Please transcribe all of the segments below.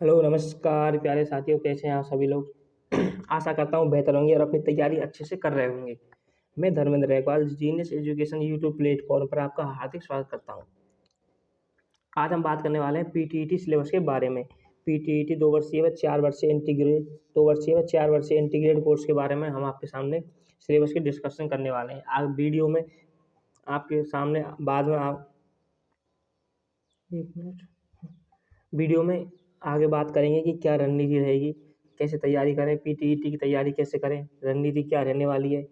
Hello, नमस्कार प्यारे साथियों, कैसे हैं आप सभी लोग? आशा करता हूँ बेहतर होंगे और अपनी तैयारी अच्छे से कर रहे होंगे। मैं Dharmendra Raikwal genius education YouTube platform पर आपका हार्दिक स्वागत करता हूँ। आज हम बात करने वाले हैं पीटीईटी सिलेबस के बारे में। पीटीईटी 2 वर्षीय व 4 वर्षीय इंटीग्रेट 2 वर्षीय व 4 वर्षीय इंटीग्रेटेड कोर्स के बारे में हम आपके सामने सिलेबस की डिस्कशन करने वाले हैं। आज वीडियो में आपके सामने बाद में आप 1 मिनट वीडियो में आगे बात करेंगे कि क्या रणनीति रहेगी, कैसे तैयारी करें, पीटीईटी की तैयारी कैसे करें, रणनीति क्या रहने वाली है,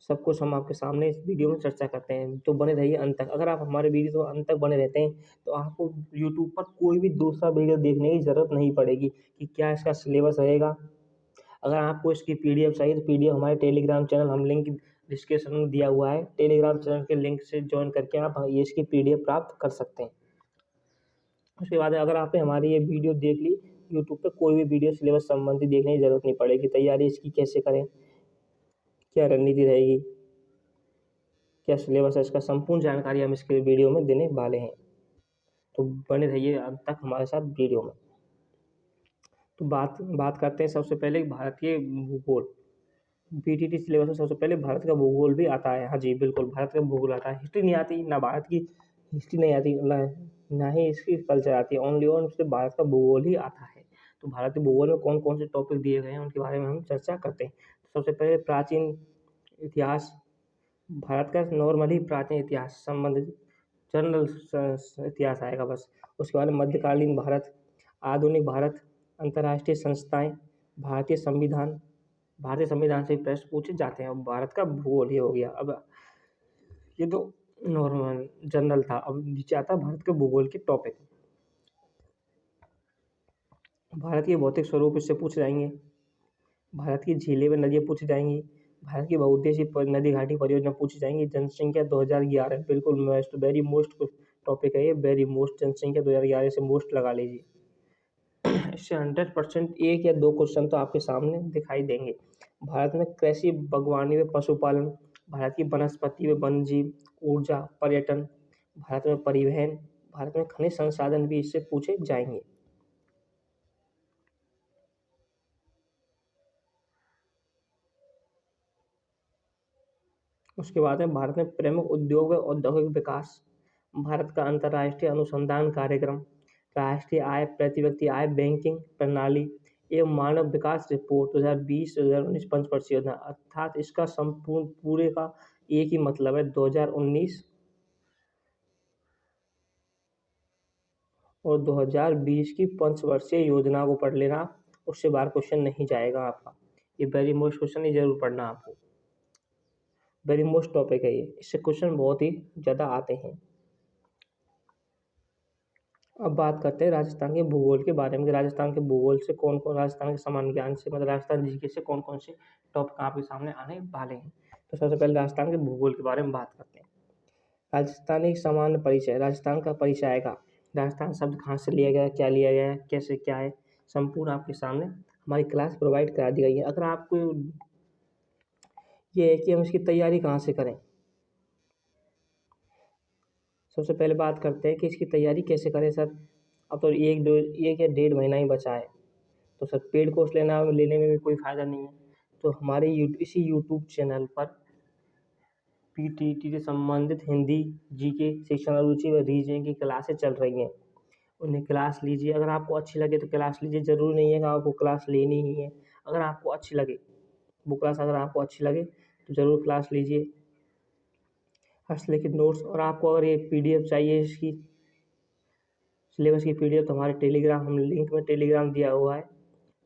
सब कुछ हम आपके सामने इस वीडियो में चर्चा करते हैं। तो बने रहिए अंत तक। अगर आप हमारे वीडियो तो अंत तक बने रहते हैं तो आपको यूट्यूब पर कोई भी दूसरा वीडियो देखने की ज़रूरत नहीं पड़ेगी कि क्या इसका सिलेबस रहेगा। अगर आपको इसकी पीडीएफ चाहिए तो पीडीएफ हमारे टेलीग्राम चैनल हम लिंक डिस्क्रिप्शन में दिया हुआ है। टेलीग्राम चैनल के लिंक से ज्वाइन करके आप ये इसकी पीडीएफ प्राप्त कर सकते हैं। उसके बाद अगर आपने हमारी ये वीडियो देख ली, यूट्यूब पे कोई भी वीडियो सिलेबस संबंधी देखने की ज़रूरत नहीं पड़ेगी। तैयारी इसकी कैसे करें, क्या रणनीति रहेगी, क्या सिलेबस है, इसका संपूर्ण जानकारी हम इसके वीडियो में देने वाले हैं। तो बने रहिए अंत तक हमारे साथ वीडियो में। तो बात करते हैं सबसे पहले भारतीय भूगोल। पीटीटी सिलेबस में सबसे पहले भारत का भूगोल भी आता है। हाँ जी, बिल्कुल भारत का भूगोल आता है। हिस्ट्री नहीं आती, ना भारत की हिस्ट्री नहीं आती, ना ही इसकी कल्चर आती है। ओनली और सिर्फ भारत का भूगोल ही आता है। तो भारत के भूगोल में कौन कौन से टॉपिक दिए गए हैं उनके बारे में हम चर्चा करते हैं। तो सबसे पहले प्राचीन इतिहास, भारत का नॉर्मली प्राचीन इतिहास संबंधित जनरल इतिहास आएगा बस। उसके बाद मध्यकालीन भारत, आधुनिक भारत, अंतर्राष्ट्रीय संस्थाएं, भारतीय संविधान। भारतीय संविधान से प्रश्न पूछे जाते हैं। अब भारत का भूगोल ये हो गया। अब ये तो नॉर्मल जनरल था। अब नीचे आता है भारत के भूगोल के टॉपिक। भारत के भौतिक स्वरूप इससे पूछे जाएंगे। भारत की झीलें व नदियाँ पूछी जाएंगी। भारत की बहुउद्देशीय नदी घाटी परियोजना पूछी जाएंगी। जनसंख्या 2011 बिल्कुल मोस्ट वेरी मोस्ट टॉपिक है ये, वेरी मोस्ट। जनसंख्या 2011 से मोस्ट लगा लीजिए। इससे 100% एक या दो क्वेश्चन तो आपके सामने दिखाई देंगे। भारत में कृषि, बागवानी व पशुपालन, भारत की वनस्पति व वन्यजीव, ऊर्जा, पर्यटन, भारत में परिवहन, भारत में खनिज संसाधन भी इससे पूछे जाएंगे। उसके बाद में भारत में प्रमुख उद्योग व औद्योगिक विकास, भारत का अंतर्राष्ट्रीय अनुसंधान कार्यक्रम, राष्ट्रीय आय, प्रति व्यक्ति आय, बैंकिंग प्रणाली एवं मानव विकास रिपोर्ट 2020-2019 पंचवर्षीय योजना। अर्थात इसका संपूर्ण पूरे का एक ही मतलब है, 2019 और 2020 की पंचवर्षीय योजना को पढ़ लेना। उससे बाहर क्वेश्चन नहीं जाएगा आपका। ये वेरी मोस्ट क्वेश्चन ही जरूर पढ़ना आपको। वेरी मोस्ट टॉपिक है ये, इससे क्वेश्चन बहुत ही ज़्यादा आते हैं। अब बात करते हैं राजस्थान के भूगोल के बारे में। राजस्थान के भूगोल से कौन कौन, राजस्थान के सामान्य ज्ञान से मतलब राजस्थान जीके से कौन कौन से टॉपिक आपके सामने आने वाले हैं। तो सबसे पहले राजस्थान के भूगोल के बारे में बात करते हैं। राजस्थान एक सामान्य परिचय, राजस्थान का परिचय आएगा। राजस्थान शब्द कहाँ से लिया गया है, क्या लिया गया है, कैसे क्या है, संपूर्ण आपके सामने हमारी क्लास प्रोवाइड करा दी गई है। अगर आपको ये है कि हम इसकी तैयारी कहाँ से करें, सबसे पहले बात करते हैं कि इसकी तैयारी कैसे करें सर। अब तो एक या डेढ़ महीना ही बचा है, तो सर पेड कोर्स लेने में भी कोई फ़ायदा नहीं है। तो हमारे इसी यूट्यूब चैनल पर पीटीटी से संबंधित हिंदी, जीके, शिक्षण रुचि व रीजनिंग की क्लासें चल रही हैं। उन्हें क्लास लीजिए। अगर आपको अच्छी लगे तो क्लास लीजिए, ज़रूरी नहीं है कि आपको क्लास लेनी ही है। अगर आपको अच्छी लगे वो क्लास, अगर आपको अच्छी लगे तो ज़रूर क्लास लीजिए। हस्तलिखित नोट्स, और आपको अगर ये पीडीएफ चाहिए इसकी सिलेबस की पीडीएफ, तो हमारे टेलीग्राम हम लिंक में टेलीग्राम दिया हुआ है,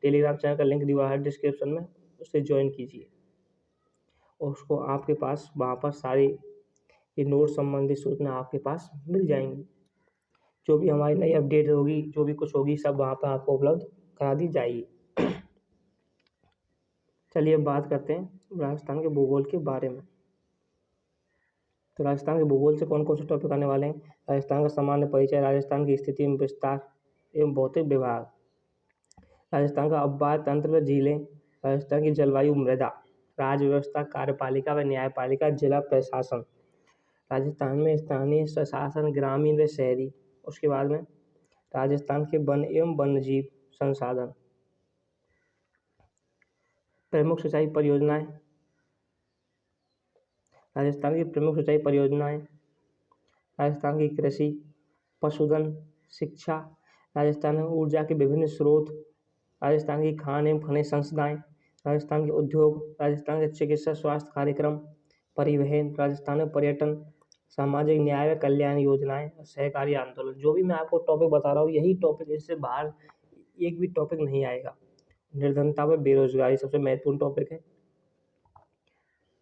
टेलीग्राम चैनल का लिंक दिया हुआ है डिस्क्रिप्शन में, उससे ज्वाइन कीजिए और उसको आपके पास वहाँ पर सारी ये नोट संबंधित सूचना आपके पास मिल जाएंगी। जो भी हमारी नई अपडेट होगी, जो भी कुछ होगी, सब वहाँ पर आपको उपलब्ध करा दी जाएगी। चलिए अब बात करते हैं राजस्थान के भूगोल के बारे में। तो राजस्थान के भूगोल से कौन कौन से टॉपिक आने वाले हैं। राजस्थान का सामान्य परिचय, राजस्थान की स्थिति में विस्तार एवं भौतिक विभाग, राजस्थान का अपवाद तंत्र व झीलें, राजस्थान की जलवायु, मृदा, राज्य व्यवस्था, कार्यपालिका व न्यायपालिका, जिला प्रशासन, राजस्थान में स्थानीय स्वशासन, ग्रामीण व शहरी। उसके बाद में राजस्थान के वन एवं वन्यजीव संसाधन। प्रमुख सिंचाई परियोजनाएं, राजस्थान की प्रमुख सिंचाई परियोजनाएं, राजस्थान की कृषि, पशुधन, शिक्षा, राजस्थान में ऊर्जा के विभिन्न स्रोत, राजस्थान की खान एवं खनिज संस्थाएं, राजस्थान के उद्योग, राजस्थान के चिकित्सा स्वास्थ्य कार्यक्रम, परिवहन, राजस्थान में पर्यटन, सामाजिक न्याय व कल्याण योजनाएं, सहकारी आंदोलन। जो भी मैं आपको टॉपिक बता रहा हूँ यही टॉपिक, इससे बाहर एक भी टॉपिक नहीं आएगा। निर्धनता व बेरोजगारी सबसे महत्वपूर्ण टॉपिक है,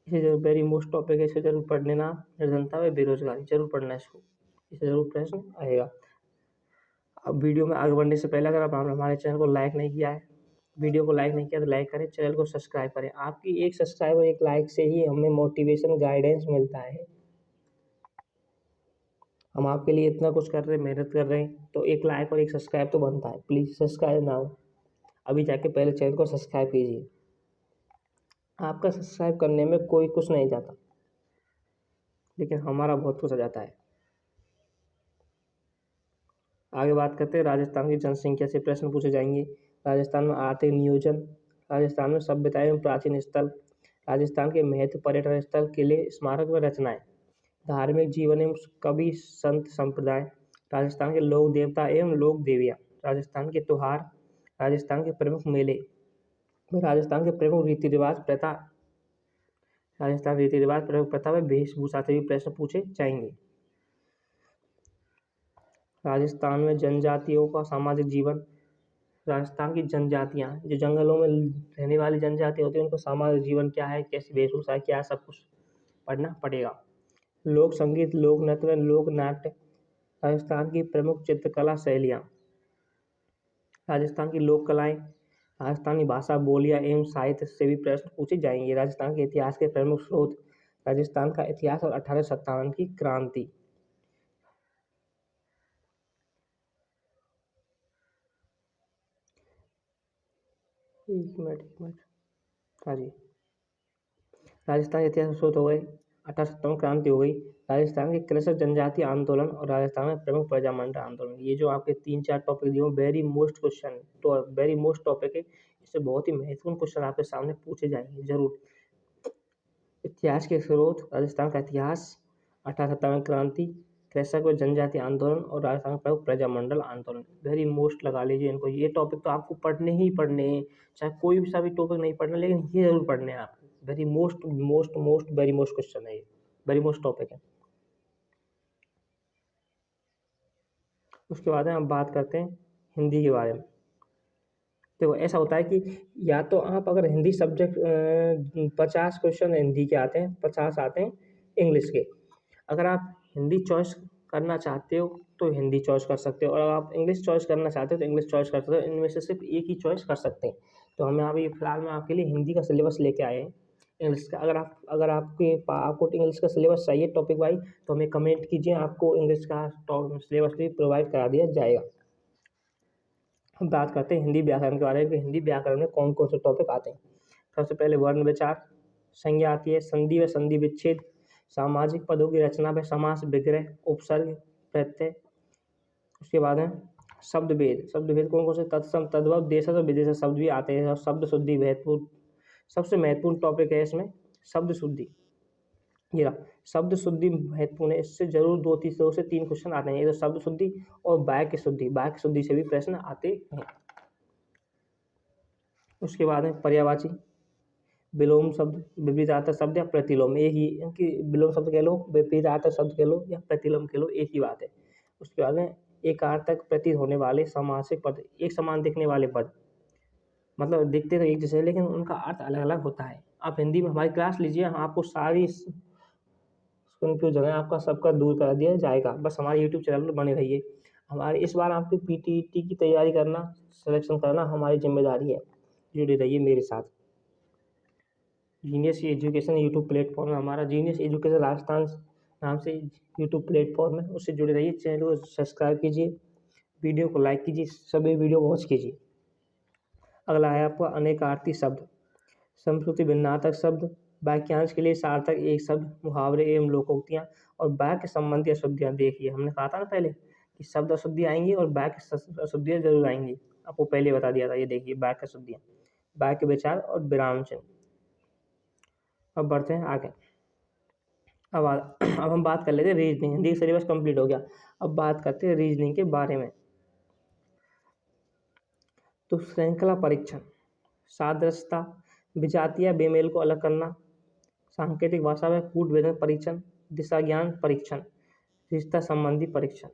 इसे वेरी मोस्ट टॉपिक है, इसे जरूर पढ़ लेना। निर्धनता व बेरोजगारी जरूर पढ़ना इसको, इसे जरूर प्रश्न आएगा। अब वीडियो में आगे बढ़ने से पहले अगर आप हमारे चैनल को लाइक नहीं किया है, वीडियो को लाइक नहीं किया तो लाइक करें, चैनल को सब्सक्राइब करें। आपकी एक सब्सक्राइब और एक लाइक से ही हमें मोटिवेशन गाइडेंस मिलता है। हम आपके लिए इतना कुछ कर रहे हैं, मेहनत कर रहे हैं, तो एक लाइक और एक सब्सक्राइब तो बनता है। प्लीज़ सब्सक्राइब नाउ, अभी जाके पहले चैनल को सब्सक्राइब कीजिए। आपका सब्सक्राइब करने में कोई कुछ नहीं जाता, लेकिन हमारा बहुत कुछ आ जाता है। आगे बात करते हैं, राजस्थान की जनसंख्या से प्रश्न पूछे जाएंगे। राजस्थान में आर्थिक नियोजन, राजस्थान में सभ्यता एवं प्राचीन स्थल, राजस्थान के महत्व पर्यटन स्थल, किले, स्मारक व रचनाएं, धार्मिक जीवन एवं कवि संत संप्रदाय, राजस्थान के लोक देवता एवं लोक देवियाँ, राजस्थान के त्योहार, राजस्थान के प्रमुख मेले, राजस्थान के प्रमुख रीति रिवाज प्रथा, राजस्थान रीति रिवाज प्रमुख प्रथा व वेशभूषा से भी प्रश्न पूछे जाएंगे। राजस्थान में जनजातियों का सामाजिक जीवन, राजस्थान की जनजातियाँ, जो जंगलों में रहने वाली जनजाति होती है, उनका सामाजिक जीवन क्या है, कैसी वेशभूषा क्या है, सब कुछ पढ़ना पड़ेगा। लोक संगीत, लोक नृत्य व लोक नाट्य, राजस्थान की प्रमुख चित्रकला शैलियाँ, राजस्थान की लोक कलाएँ, राजस्थानी भाषा, बोलियाँ एवं साहित्य से भी प्रश्न पूछे जाएंगे। राजस्थान के इतिहास के प्रमुख स्रोत, राजस्थान का इतिहास और 1857 की क्रांति। एक मिनट, हाँ जी, राजस्थान के इतिहास स्रोत हो गए, 1857 क्रांति हो गई, राजस्थान के कृषक जनजाति आंदोलन और राजस्थान में प्रमुख प्रजामंडल आंदोलन। ये जो आपके 3-4 टॉपिक दिए वेरी मोस्ट क्वेश्चन, तो वेरी मोस्ट टॉपिक है, इससे बहुत ही महत्वपूर्ण क्वेश्चन आपके सामने पूछे जाएंगे जरूर। इतिहास के स्रोत, राजस्थान का इतिहास, 1857 क्रांति, कृषक व जनजाति आंदोलन और राजस्थान का प्रमुख प्रजामंडल आंदोलन। वेरी मोस्ट लगा लीजिए इनको, ये टॉपिक तो आपको पढ़ने ही पढ़ने हैं, चाहे कोई भी सा भी टॉपिक नहीं पढ़ना, लेकिन ये जरूर पढ़ने हैं आपको। Very most most most very most question है ये, वेरी मोस्ट टॉपिक है। उसके बाद हम बात करते हैं हिंदी के बारे में। देखो ऐसा होता है कि या तो आप अगर हिंदी सब्जेक्ट 50 क्वेश्चन हिंदी के आते हैं, 50 आते हैं इंग्लिश के। अगर आप हिंदी चॉइस करना चाहते हो तो हिंदी चॉइस कर सकते हो, और अगर आप इंग्लिश चॉइस करना चाहते हो तो इंग्लिश चॉइस कर सकते हो। इनमें से सिर्फ एक ही चॉइस कर सकते हैं। तो हमें अभी फिलहाल में आपके लिए हिंदी का सिलेबस लेके आए हैं। इंग्लिश का अगर आपको इंग्लिश का सिलेबस चाहिए टॉपिक वाइज, तो हमें कमेंट कीजिए, आपको इंग्लिश का सिलेबस भी प्रोवाइड करा दिया जाएगा। हम बात करते हैं हिंदी व्याकरण के बारे में कि हिंदी व्याकरण में कौन कौन से टॉपिक आते हैं। सबसे पहले वर्ण विचार, संज्ञा आती है, संधि व संधि विच्छेद, सामाजिक पदों की रचना व समास, विग्रह, उपसर्ग, प्रत्यय। उसके बाद है शब्द भेद। शब्द भेद कौन कौन से, तत्सम, तद्भव, देशज और विदेशज शब्द भी आते हैं। और शब्द शुद्धि महत्वपूर्ण, सबसे महत्वपूर्ण टॉपिक है इसमें शब्द शुद्धि। ये रहा, शब्द शुद्धि महत्वपूर्ण है, इससे जरूर 2 से 3 क्वेश्चन आते हैं। ये तो शब्द शुद्धि और वाक्य शुद्धि, वाक्य शुद्धि से भी प्रश्न आते हैं। उसके बाद है पर्यायवाची, विलोम शब्द, विपरीतार्थक शब्द या प्रतिलोम, एक ही इनकी, विलोम शब्द कह लो, विपरीतार्थक शब्द कह लो या प्रतिलोम कह लो, एक ही बात है। उसके बाद है एकार्थक प्रतीत होने वाले समासिक पद, एक समान दिखने वाले पद, मतलब दिखते तो एक जैसे हैं लेकिन उनका अर्थ अलग अलग होता है। आप हिंदी में हमारी क्लास लीजिए, हम आपको सारी कन्फ्यूजन है आपका सबका दूर कर दिया जाएगा। बस हमारे यूट्यूब चैनल पर बने रहिए। हमारे इस बार आपकी पीटीईटी की तैयारी करना, सिलेक्शन करना हमारी जिम्मेदारी है। जुड़े रहिए मेरे साथ। जीनियस एजुकेशन यूट्यूब प्लेटफॉर्म है हमारा, जीनियस एजुकेशन राजस्थान नाम से यूट्यूब प्लेटफॉर्म है, उससे जुड़े रहिए। चैनल को सब्सक्राइब कीजिए, वीडियो को लाइक कीजिए, सभी वीडियो वॉच कीजिए। अगला है आपका अनेकार्थी शब्द, संस्कृति भिन्नार्थक शब्द, वाक्यांश के लिए सार्थक एक शब्द, मुहावरे एवं लोकोक्तियाँ और वाक्य संबंधी अशुद्धियाँ। देखिए हमने कहा था ना पहले, कि शब्द अशुद्धि आएंगी और वाक्य अशुद्धियाँ जरूर आएंगी। आपको पहले बता दिया था। ये देखिए वाक्य अशुद्धियाँ, वाक्य विचार और विराम चिन्ह। अब बढ़ते हैं आगे। अब हम बात कर लेते हैं रीजनिंग। हिंदी का सिलेबस कंप्लीट हो गया। अब बात करते हैं रीजनिंग के बारे में। तो श्रृंखला परीक्षण, सादृश्यता, विजातीय बेमेल को अलग करना, सांकेतिक भाषा में कूट भेदन परीक्षण, दिशा ज्ञान परीक्षण, रिश्ता संबंधी परीक्षण।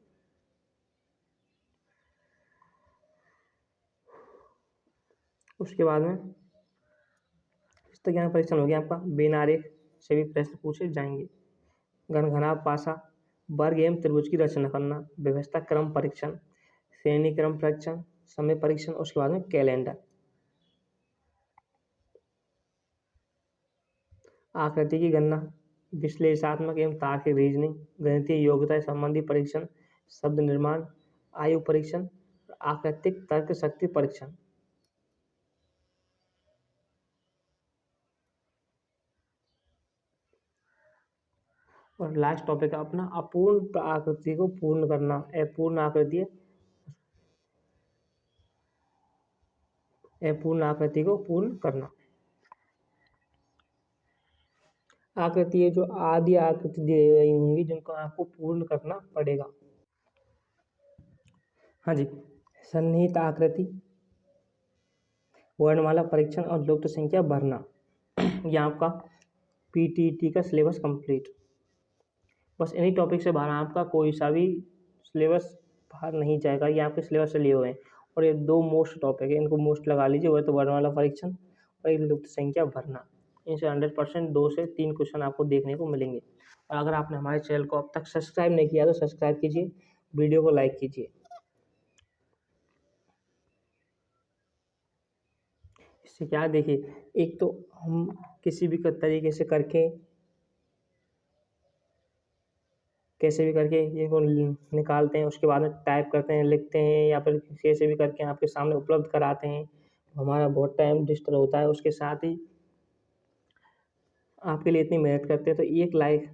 उसके बाद में रिश्ता ज्ञान परीक्षण हो गया आपका। बिना आरेख से भी प्रश्न पूछे जाएंगे। घनघनाभ पासा, वर्ग एवं त्रिभुज की रचना करना, व्यवस्था क्रम परीक्षण, श्रेणी क्रम परीक्षण, समय परीक्षण। उसके बाद में कैलेंडर। आकृति की गणना, विश्लेषणात्मक एवं तार्किक रीजनिंग, गणितीय योग्यता संबंधी परीक्षण, शब्द निर्माण, आयु परीक्षण, आकृतिक तर्क शक्ति परीक्षण। और लास्ट टॉपिक है अपना अपूर्ण आकृति को पूर्ण करना। अपूर्ण आकृति को पूर्ण करना। आकृति है जो आदि आकृति दी गई होंगी जिनको आपको पूर्ण करना पड़ेगा। हाँ जी, सन्निहित आकृति, वर्णमाला परीक्षण और लुप्त संख्या भरना। यह आपका पीटीईटी का सिलेबस कंप्लीट। बस इन्हीं टॉपिक से बाहर आपका कोई सा भी सिलेबस बाहर नहीं जाएगा। ये आपके सिलेबस से लिए हुए हैं। और ये 2 मोस्ट टॉपिक है, इनको मोस्ट लगा लीजिए। वह तो वर्णमाला परीक्षण और एक लुप्त संख्या भरना। इनसे 100% 2 से 3 क्वेश्चन आपको देखने को मिलेंगे। और अगर आपने हमारे चैनल को अब तक सब्सक्राइब नहीं किया तो सब्सक्राइब कीजिए, वीडियो को लाइक कीजिए। इससे क्या देखिए, एक तो हम किसी भी तरीके से करके ये को निकालते हैं, उसके बाद में टाइप करते हैं, लिखते हैं, या फिर कैसे भी करके आपके सामने उपलब्ध कराते हैं। हमारा बहुत टाइम डिस्टर्ब होता है। उसके साथ ही आपके लिए इतनी मेहनत करते हैं तो एक लाइक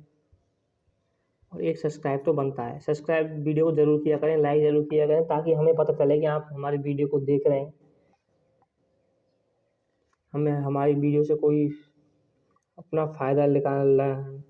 और एक सब्सक्राइब तो बनता है। सब्सक्राइब वीडियो को जरूर किया करें, लाइक जरूर किया करें, ताकि हमें पता चले कि आप हमारी वीडियो को देख रहे हैं, हमें हमारी वीडियो से कोई अपना फ़ायदा निकाल रहा है।